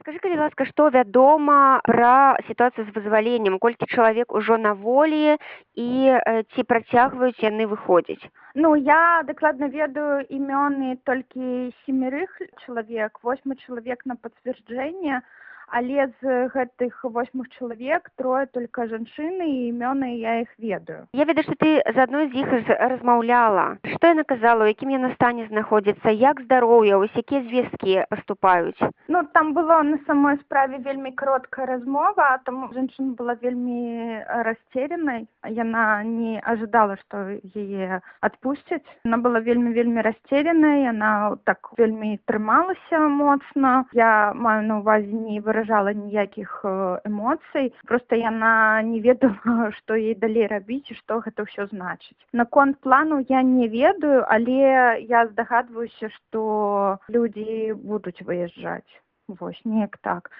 Скажы, калі ласка, што вядома пра сітуацыю з вызваленнем? Колькі чалавек ужо на волі і ці працягваюць яны выходзіць? Ну, я дакладна ведаю імёны толькі 7 чалавек, 8 чалавек на пацвярджэнне, але з гэтых 8 чалавек 3 толькі жанчыны і імёны я іх ведаю. Я ведаю, што ты з адной з іх размаўляла. Што яна казала, у якім яна стане знаходзіцца, як здароўе, вось якія звесткі паступаюць? Ну, там было на самой справе вельмі кароткая размова, таму жанчына была вельмі расцерянай. Яна не ожидала, што яе адпусцяць. Яна была вельмі расцерянай, яна так вельмі трымалася моцна. Я маю на увазе, не выражала ніякіх эмоцый. Проста яна не ведала, што ей далей рабіць і што гэта ўсё значыць. Наконт плану я не ведаю, але я здагадваюся, што людзі будуць выязджаць. Вось, неяк так.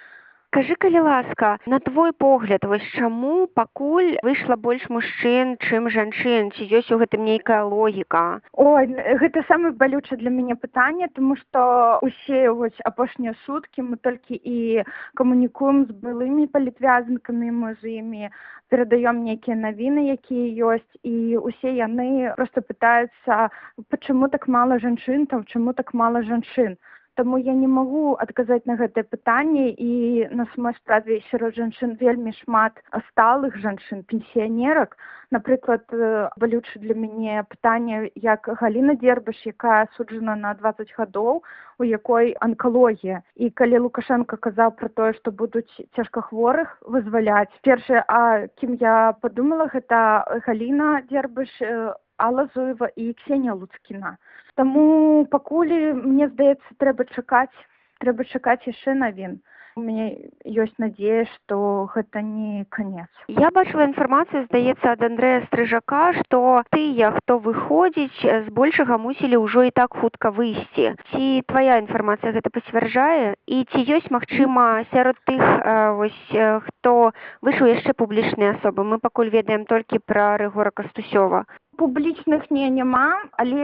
Кажы, калі ласка, на твой погляд, вось чаму пакуль выйшла больш мужчын, чым жанчын? Ці ёсць у гэтым нейкая логіка? Ой, гэта самае балючае для мяне пытанне, тому што усе вось апошнія суткі мы толькі і камунікуем з былымі палітвязанкамі, мы з імі перадаём нейкія навіны, якія ёсць, і усе яны проста пытаюцца, чаму так мала жанчын, там, чаму так мала жанчын. Таму я не магу адказаць на гэтае пытанне, і на самой справе сярод жанчын вельмі шмат сталых жанчын, пенсіянерак. Напрыклад, балючае для мяне пытанне, як Галіна Дзербыш, якая асуджана на 20 гадоў, у якой анкалогія. І калі Лукашенко казаў пра тое, што будуць цяжкахворых вызваляць, першае, кім я подумала, гэта Галіна Дзербыш, Алла Зуева і Ксенія Луцкіна. Таму пакуль, мне здаецца, трэба чакаць яшчэ навін. У мяне ёсць надзея, што гэта не канец. Я бачыла інфармацыю, здаецца, ад Андрэя Стрыжака, што тыя, хто выходзіць, збольшага мусілі ўжо і так хутка выйсці. Ці твая інфармацыя гэта пацвярджае? І ці ёсць, магчыма, сярод тых, хто выйшаў яшчэ публічныя асобы? Мы пакуль ведаем толькі пра Рыгора Кастусёва. Публічных няма, але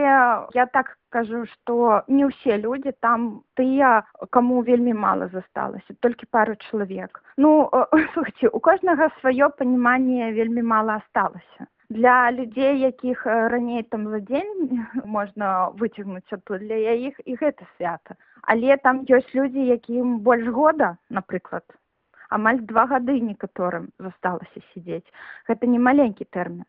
я так кажу, што не ўсе людзі там тыя, каму вельмі мала засталася, толькі пару чалавек. Ну, слухайте, у кожнага сваё паніманне вельмі мала асталася. Для людзей, якіх раней там за дзень можна выцягнуць адтуль, для іх і гэта свята. Але там ёсць людзі, якім больш года, напрыклад, амаль 2 гады некаторым засталася сядзець. Гэта не маленькі тэрмін.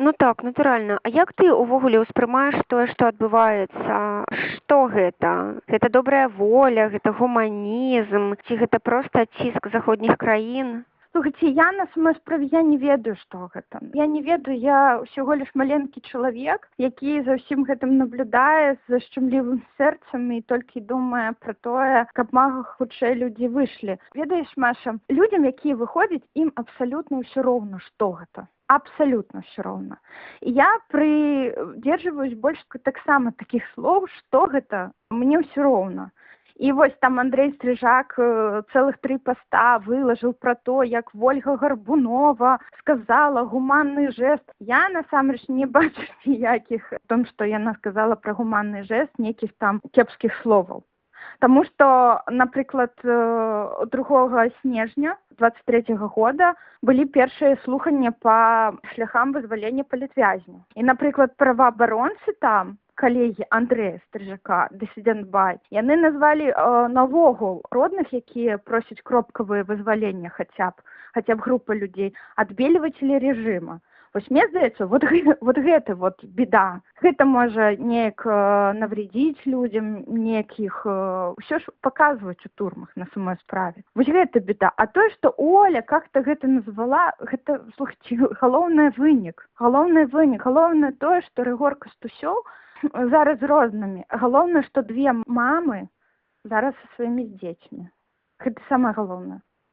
Ну так, натуральна. А як ты увогуле ўспрымаеш тое, што адбываецца? Што гэта? Гэта добрая воля, гэта гуманізм, ці гэта проста ціск заходніх краін? Слухайте, я на самой справе я не ведаю, што гэта. Я не ведаю, я ўсяго лиш маленькі чалавек, які за ўсім гэтым наблюдае з шчымлівым сэрцам і толькі думае пра тое, каб мага хутчэй людзі выйшлі. Ведаеш, Маша, людзям, якія выходзяць, ім абсалютна ўсё роўна, што гэта. Абсолютно все роўна. І я прыдзержваюсь больш таксама такіх слоў, што гэта, мне ўсё роўна. І вось там Андрэй Стрыжак цэлых 3 паста вылажыў пра то, як Вольга Гарбунова сказала гуманны жэст. Я насамрэч не бачу ніякіх в том, што яна сказала пра гуманны жэст, нейкіх там кепскіх словаў. Таму што, напрыклад, 2 снежня 23-го года былі першыя слуханні па шляхам вызвалення палітвязняў. І, напрыклад, праваабаронцы там, калегі Андрэя Стрыжака, дысідэнт Бай, яны назвалі навогул родных, якія просяць кропкавыя вызвалення хаця б група людзей, адбельвацелі рэжыма. Вось мне здаецца, вот гэта беда. Гэта можа неяк навредзіць людзям, неяк іх ўсё ж паказваць у турмах на самой справе. Вось гэта беда. А тое, што Оля как-то гэта назвала, гэта, слухайте, галоўны вынік. Галоўнае тое, што Рыгор Кастусёў зараз рознымі. Галоўнае, што 2 мамы зараз са сваімі дзецьмі. Гэта самае галоўнае.